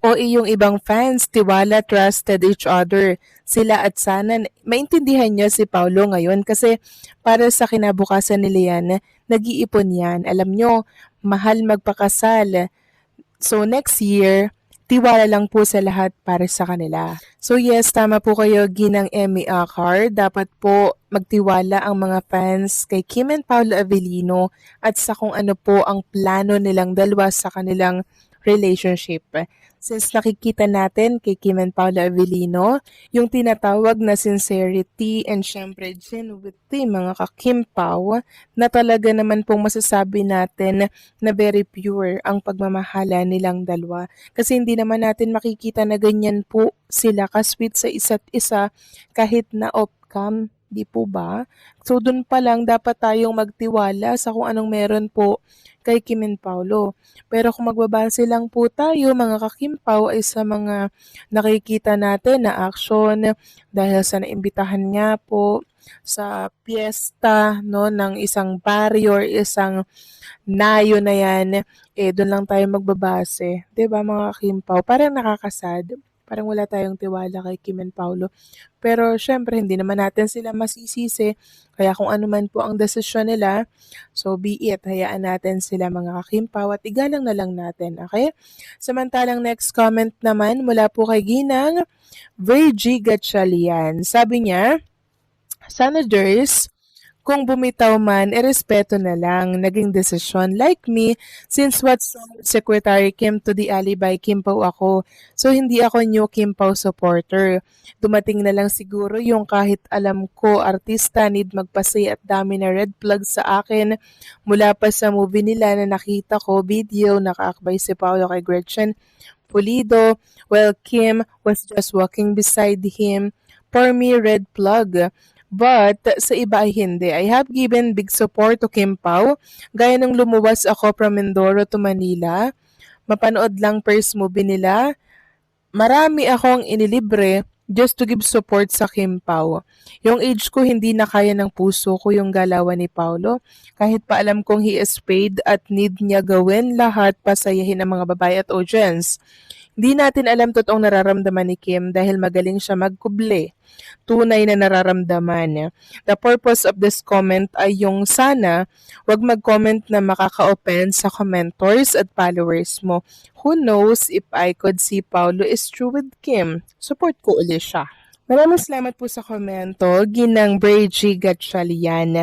O iyong ibang fans, tiwala, trusted each other sila at sana maintindihan niyo si Paulo ngayon kasi para sa kinabukasan nila yan, nag-iipon yan. Alam nyo, mahal magpakasal. So next year, tiwala lang po sa lahat para sa kanila. So yes, tama po kayo, Ginang Emmy Akar. Dapat po magtiwala ang mga fans kay Kim and Paolo Avellino at sa kung ano po ang plano nilang dalawa sa kanilang relationship. Since nakikita natin kay Kim and Paolo Avellino, yung tinatawag na sincerity and syempre genuinity mga ka-Kim Pao, na talaga naman pong masasabi natin na very pure ang pagmamahala nilang dalawa. Kasi hindi naman natin makikita na ganyan po sila ka-sweet sa isa't isa kahit na off-cam, di po ba? So dun pa lang dapat tayong magtiwala sa kung anong meron po kay Kim and Paolo. Pero kung magbabase lang po tayo mga ka-Kim Pao ay sa mga nakikita natin na action dahil sa naimbitahan nga po sa piyesta no ng isang baryo or isang nayo na yan, doon lang tayo magbabase. 'Di ba mga Kim Pao? Parang nakakasad. Parang wala tayong tiwala kay Kim and Paolo. Pero syempre, hindi naman natin sila masisisi. Kaya kung ano man po ang desisyon nila, so be it. Hayaan natin sila mga Kim Pao at igalang na lang natin. Okay? Samantalang next comment naman mula po kay Ginang Virgie Gatchalian. Sabi niya, sana Ders, kung bumitaw man, irespeto na lang naging desisyon. Like me, since what's Secretary Kim to the alibi, Kim Pao ako. So hindi ako new Kim Pao supporter. Dumating na lang siguro yung kahit alam ko artista need magpasay at dami na red flag sa akin. Mula pa sa movie nila na nakita ko, video, nakaakbay si Paolo kay Gretchen Pulido, while Kim was just walking beside him. For me, red flag. But sa iba ay hindi. I have given big support to Kim Pao. Gaya nung lumuwas ako from Mindoro to Manila, mapanood lang first movie nila, marami akong inilibre just to give support sa Kim Pao. Yung age ko hindi na kaya ng puso ko yung galawan ni Paulo. Kahit pa alam kong he is paid at need niya gawin lahat pasayahin ang mga babae at audience. Hindi natin alam totoong nararamdaman ni Kim dahil magaling siya magkuble. Tunay na nararamdaman. The purpose of this comment ay yung sana wag mag-comment na makaka-offend sa commentors at followers mo. Who knows if I could see Paulo is true with Kim. Support ko ulit siya. Maraming salamat po sa komento. Ginang Virgie Gatchalian.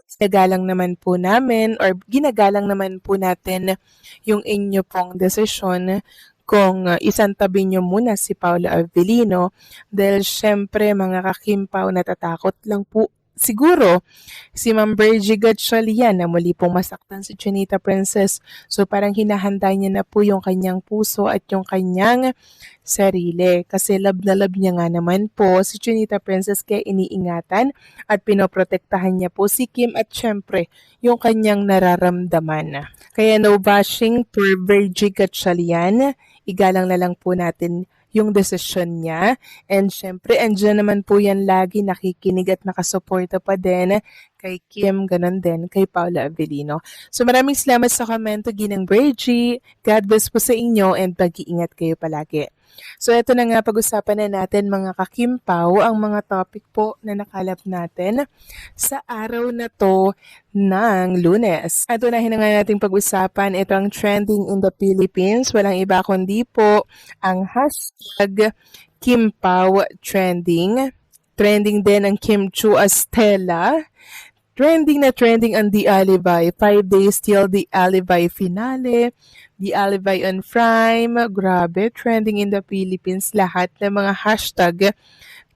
Ginagalang naman po namin or ginagalang naman po natin yung inyo pong desisyon kung isantabi nyo muna si Paolo Avellino dahil syempre mga ka-Kim Pao natatakot lang po siguro si Ma'am Virgie Gatchalian na muli pong masaktan si Chinita Princess. So parang hinahanda niya na po yung kanyang puso at yung kanyang sarili. Kasi love na love niya nga naman po si Chinita Princess kaya iniingatan at pinoprotektahan niya po si Kim at syempre yung kanyang nararamdaman. Kaya no bashing for Virgie Gatchalian. Igalang na lang po natin yung desisyon niya. And syempre, andyan naman po yan lagi nakikinig at nakasuporta pa din kay Kim, ganun din kay Paolo Avellino. So maraming salamat sa komento, Ginang Virgie. God bless po sa inyo and pag-iingat kayo palagi. So ito na nga, pag-usapan na natin mga ka-Kim Pao ang mga topic po na nakalap natin sa araw na to ng Lunes. At unahin na nga natin pag-usapan itong trending in the Philippines. Walang iba kundi po ang hashtag Kim Pao trending. Trending din ang Kim Chu Estela. Trending na trending ang The Alibi. 5 days till The Alibi finale. The Alibi on Prime. Grabe, trending in the Philippines. Lahat ng mga hashtag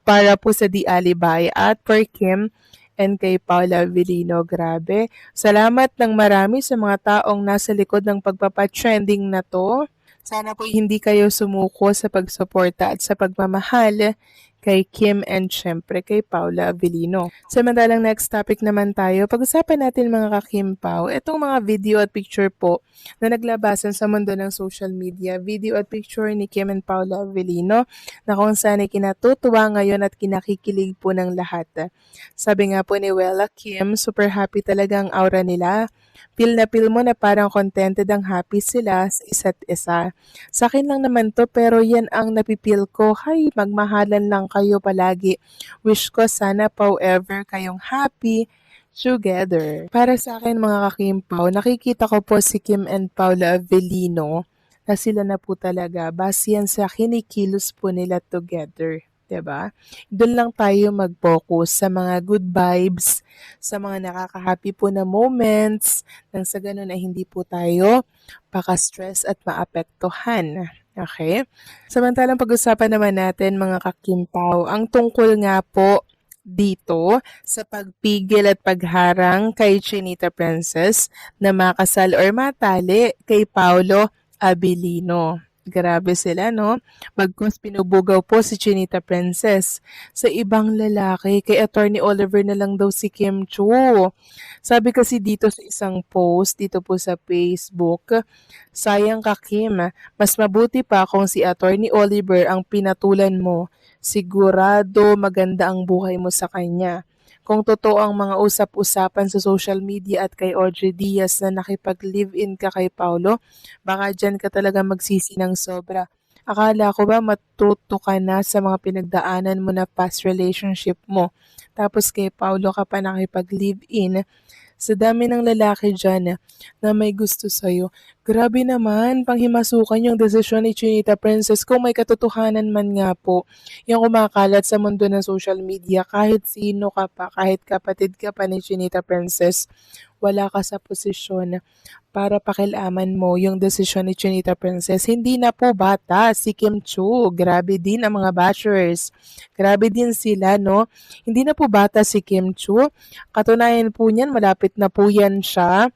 para po sa The Alibi at for Kim and kay Paolo Avellino. Grabe. Salamat ng marami sa mga taong nasa likod ng pagpapatrending na to. Sana po hindi kayo sumuko sa pagsuporta at sa pagmamahal kay Kim and syempre kay Paolo Avellino. Samantalang next topic naman tayo, pag-usapan natin mga ka-Kim Pao, itong mga video at picture po na naglabasan sa mundo ng social media, video at picture ni Kim and Paolo Avellino na kung saan ay kinatutuwa ngayon at kinakikilig po ng lahat. Sabi nga po ni Wella Kim, super happy talaga ang aura nila Feel na feel mo na parang contented ang happy sila sa isa't isa. Sa akin lang naman 'to pero yan ang napipil ko, hay magmahalan lang kayo palagi. Wish ko sana forever kayong happy together. Para sa akin mga kakimpaw, nakikita ko po si Kim and Paula Avellino na sila na po talaga base yan sa kinikilos po nila together. 'Di ba? Doon lang tayo mag-focus sa mga good vibes, sa mga nakaka-happy po na moments, nang sa ganun ay hindi po tayo paka-stress at maapektuhan. Okay? Samantalang pag-usapan naman natin mga kakimpaw, ang tungkol nga po dito sa pagpigil at pagharang kay Chinita Princess na makasal or matali kay Paolo Abilino. Grabe sila, no? Bagkus pinubugaw po si Chinita Princess sa ibang lalaki. Kay Attorney Oliver na lang daw si Kim Chu. Sabi kasi dito sa isang post, dito po sa Facebook, sayang ka Kim, mas mabuti pa kung si Attorney Oliver ang pinatulan mo. Sigurado maganda ang buhay mo sa kanya. Kung totoo ang mga usap-usapan sa social media at kay Audrey Diaz na nakipag-live-in ka kay Paulo, baka dyan ka talaga magsisi ng sobra. Akala ko ba matuto ka na sa mga pinagdaanan mo na past relationship mo. Tapos kay Paulo ka pa nakipag-live-in. Sa dami ng lalaki dyan na may gusto sa'yo. Grabe naman, panghimasukan yung desisyon ni Chinita Princess kung may katotohanan man nga po. Yung kumakalat sa mundo ng social media, kahit sino ka pa, kahit kapatid ka pa ni Chinita Princess, wala ka sa posisyon para pakialaman mo yung desisyon ni Chinita Princess. Hindi na po bata si Kim Chu. Grabe din ang mga bashers. Grabe din sila, no? Hindi na po bata si Kim Chu. Katunayan po niyan, malapit na po yan siya.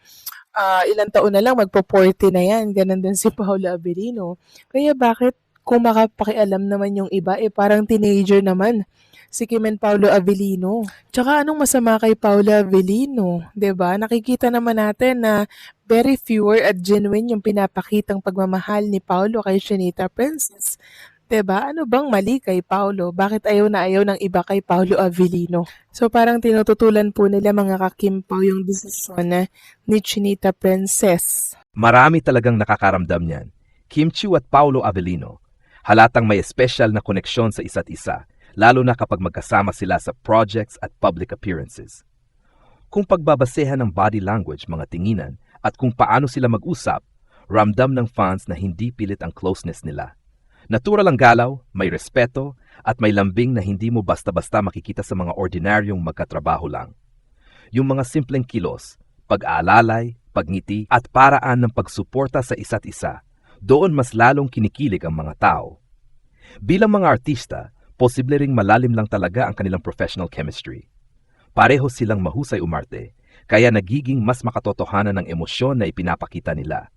Ilang taon na lang, magpo-40 na yan. Ganon din si Paula Abilino. Kaya bakit kung makapakialam naman yung iba, parang teenager naman si Kim and Paulo Avellino. Tsaka anong masama kay Paula Avellino? 'Di ba? Nakikita naman natin na very pure at genuine yung pinapakitang pagmamahal ni Paulo kay Chinita Princess. 'Di ba? Ano bang mali kay Paulo? Bakit ayaw na ayaw ng iba kay Paulo Avellino? So parang tinututulan po nila mga kakimpaw yung desisyon ni Chinita Princess. Marami talagang nakakaramdam niyan. Kim Chu at Paulo Avellino. Halatang may espesyal na koneksyon sa isa't isa, lalo na kapag magkasama sila sa projects at public appearances. Kung pagbabasehan ng body language, mga tinginan, at kung paano sila mag-usap, ramdam ng fans na hindi pilit ang closeness nila. Natural ang galaw, may respeto, at may lambing na hindi mo basta-basta makikita sa mga ordinaryong magkatrabaho lang. Yung mga simpleng kilos, pag-aalalay, pagngiti, at paraan ng pagsuporta sa isa't isa, doon mas lalong kinikilig ang mga tao. Bilang mga artista, posible ring malalim lang talaga ang kanilang professional chemistry. Pareho silang mahusay umarte, kaya nagiging mas makatotohanan ng emosyon na ipinapakita nila.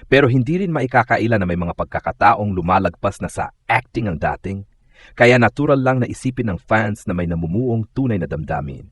Pero hindi rin maikakaila na may mga pagkakataong lumalagpas na sa acting ang dating, kaya natural lang na isipin ng fans na may namumuong tunay na damdamin.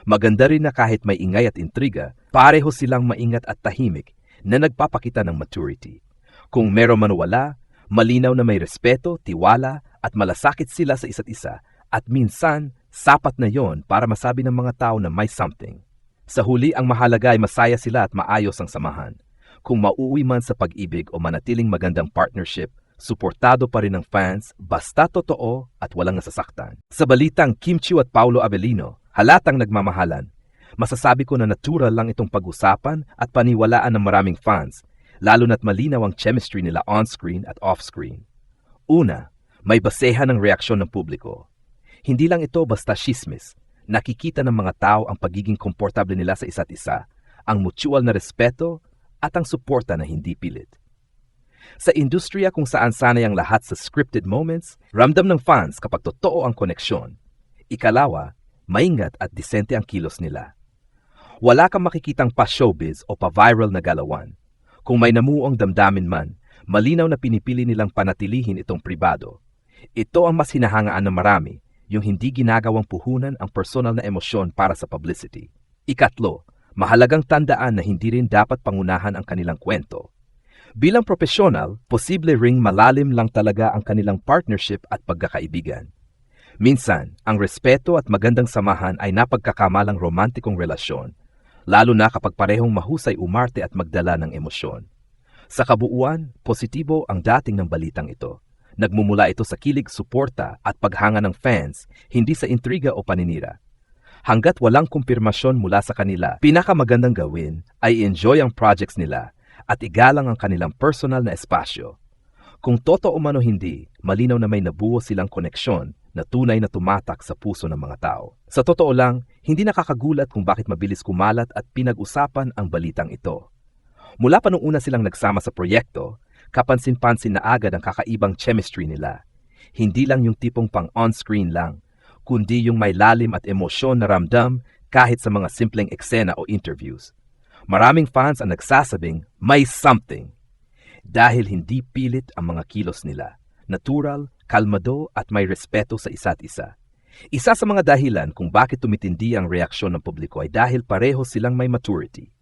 Maganda rin na kahit may ingay at intriga, pareho silang maingat at tahimik na nagpapakita ng maturity. Kung meron man wala, malinaw na may respeto, tiwala, at malasakit sila sa isa't isa, at minsan, sapat na yon para masabi ng mga tao na may something. Sa huli, ang mahalaga ay masaya sila at maayos ang samahan. Kung mauuwi man sa pag-ibig o manatiling magandang partnership, suportado pa rin ng fans, basta totoo at walang nasasaktan. Sa balitang Kim Chu at Paulo Avellino, halatang nagmamahalan, masasabi ko na natural lang itong pag-usapan at paniwalaan ng maraming fans, lalo na't malinaw ang chemistry nila on-screen at off-screen. Una, may basehan ng reaksyon ng publiko. Hindi lang ito basta chismis. Nakikita ng mga tao ang pagiging komportable nila sa isa't isa, ang mutual na respeto at ang suporta na hindi pilit. Sa industriya kung saan sanay ang lahat sa scripted moments, ramdam ng fans kapag totoo ang koneksyon. Ikalawa, maingat at disente ang kilos nila. Wala kang makikitang pa-showbiz o pa-viral na galawan. Kung may namuong damdamin man, malinaw na pinipili nilang panatilihin itong pribado. Ito ang mas hinahangaan ng marami, yung hindi ginagawang puhunan ang personal na emosyon para sa publicity. Ikatlo, mahalagang tandaan na hindi rin dapat pangunahan ang kanilang kwento. Bilang profesional, posible ring malalim lang talaga ang kanilang partnership at pagkakaibigan. Minsan, ang respeto at magandang samahan ay napagkakamalang romantikong relasyon. lalo na kapag parehong mahusay umarte at magdala ng emosyon. Sa kabuuan, positibo ang dating ng balitang ito. Nagmumula ito sa kilig, suporta at paghanga ng fans, hindi sa intriga o paninira. Hanggat walang kumpirmasyon mula sa kanila, pinakamagandang gawin ay enjoy ang projects nila at igalang ang kanilang personal na espasyo. Kung totoo man o hindi, malinaw na may nabuo silang koneksyon na tunay na tumatak sa puso ng mga tao. Sa totoo lang, hindi nakakagulat kung bakit mabilis kumalat at pinag-usapan ang balitang ito. Mula pa nung una silang nagsama sa proyekto, kapansin-pansin na agad ang kakaibang chemistry nila. Hindi lang yung tipong pang on-screen lang, kundi yung may lalim at emosyon na ramdam kahit sa mga simpleng eksena o interviews. Maraming fans ang nagsasabing may something dahil hindi pilit ang mga kilos nila. Natural, kalmado at may respeto sa isa't isa. Isa sa mga dahilan kung bakit tumitindi ang reaksyon ng publiko ay dahil pareho silang may maturity.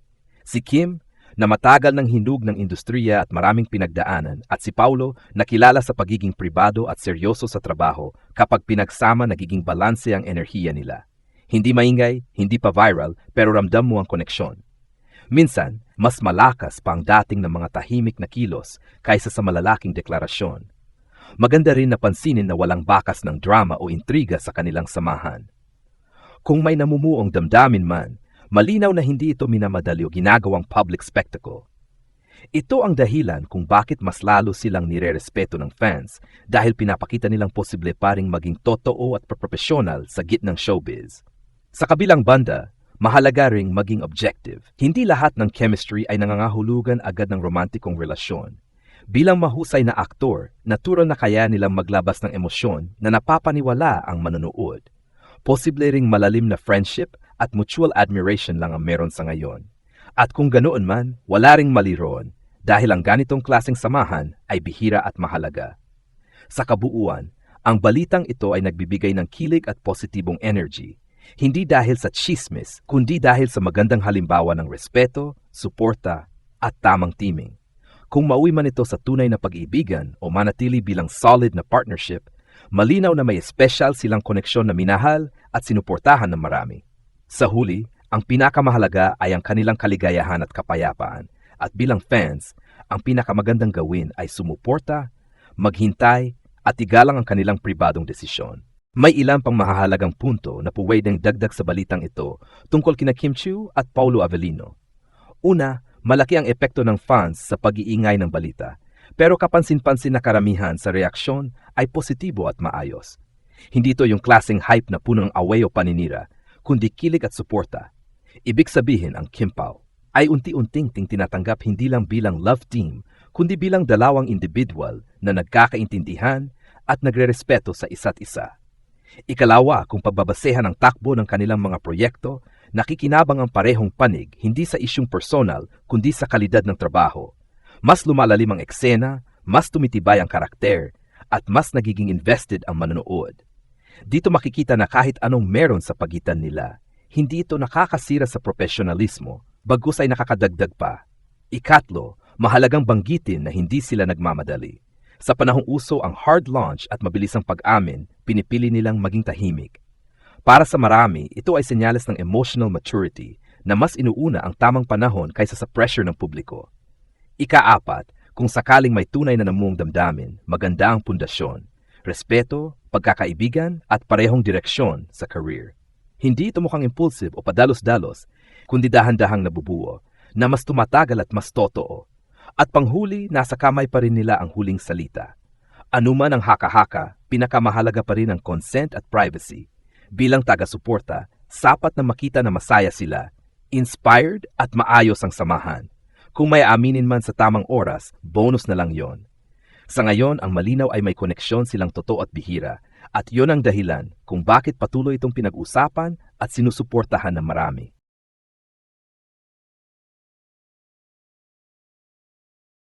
Si Kim, na matagal ng hinug ng industriya at maraming pinagdaanan, at si Paulo na kilala sa pagiging pribado at seryoso sa trabaho kapag pinagsama nagiging balanse ang enerhiya nila. Hindi maingay, hindi pa viral, pero ramdam mo ang koneksyon. Minsan, mas malakas pa ang dating ng mga tahimik na kilos kaysa sa malalaking deklarasyon. Maganda rin napansinin na walang bakas ng drama o intriga sa kanilang samahan. Kung may namumuong damdamin man, malinaw na hindi ito minamadali o ginagawang public spectacle. Ito ang dahilan kung bakit mas lalo silang nirerespeto ng fans dahil pinapakita nilang posible pa ring maging totoo at profesional sa gitnang showbiz. Sa kabilang banda, mahalaga ring maging objective. Hindi lahat ng chemistry ay nangangahulugan agad ng romantikong relasyon. Bilang mahusay na aktor, natural na kaya nilang maglabas ng emosyon na napapaniwala ang manonood. Posible ring malalim na friendship at mutual admiration lang ang meron sa ngayon. At kung ganoon man, wala ring mali roon dahil ang ganitong klaseng samahan ay bihira at mahalaga. Sa kabuuan, ang balitang ito ay nagbibigay ng kilig at positibong energy, hindi dahil sa chismis, kundi dahil sa magandang halimbawa ng respeto, suporta at tamang teaming. Kung mauwi man ito sa tunay na pag-iibigan o manatili bilang solid na partnership, malinaw na may special silang koneksyon na minahal at sinuportahan ng marami. Sa huli, ang pinakamahalaga ay ang kanilang kaligayahan at kapayapaan. At bilang fans, ang pinakamagandang gawin ay sumuporta, maghintay, at igalang ang kanilang pribadong desisyon. May ilang pang mahahalagang punto na pwedeng dagdag sa balitang ito tungkol kina Kim Chiu at Paulo Avellino. Una, malaki ang epekto ng fans sa pag-iingay ng balita, pero kapansin-pansin na karamihan sa reaksyon ay positibo at maayos. Hindi ito yung klaseng hype na punong away o paninira, kundi kilig at suporta. Ibig sabihin ang Kim Pao ay unti-unting tinatanggap hindi lang bilang love team, kundi bilang dalawang individual na nagkakaintindihan at nagrerespeto sa isa't isa. Ikalawa, kung pagbabasehan ang takbo ng kanilang mga proyekto, nakikinabang ang parehong panig hindi sa isyung personal, kundi sa kalidad ng trabaho. Mas lumalalim ang eksena, mas tumitibay ang karakter, at mas nagiging invested ang manonood. Dito makikita na kahit anong meron sa pagitan nila, hindi ito nakakasira sa profesionalismo, bagkus ay nakakadagdag pa. Ikatlo, mahalagang banggitin na hindi sila nagmamadali. Sa panahong uso ang hard launch at mabilisang pag-amin, pinipili nilang maging tahimik. Para sa marami, ito ay senyales ng emotional maturity na mas inuuna ang tamang panahon kaysa sa pressure ng publiko. Ikaapat, kung sakaling may tunay na namuong damdamin, maganda ang pundasyon, respeto, pagkakaibigan at parehong direksyon sa career. Hindi ito mukhang impulsive o padalos-dalos, kundi dahan-dahang nabubuo na mas tumatagal at mas totoo. At panghuli, nasa kamay pa rin nila ang huling salita. Anuman ang haka-haka, pinakamahalaga pa rin ang consent at privacy. Bilang taga-suporta, sapat na makita na masaya sila, inspired at maayos ang samahan. Kung may aminin man sa tamang oras, bonus na lang yon. Sa ngayon, ang malinaw ay may koneksyon silang totoo at bihira, at yon ang dahilan kung bakit patuloy itong pinag-usapan at sinusuportahan ng marami.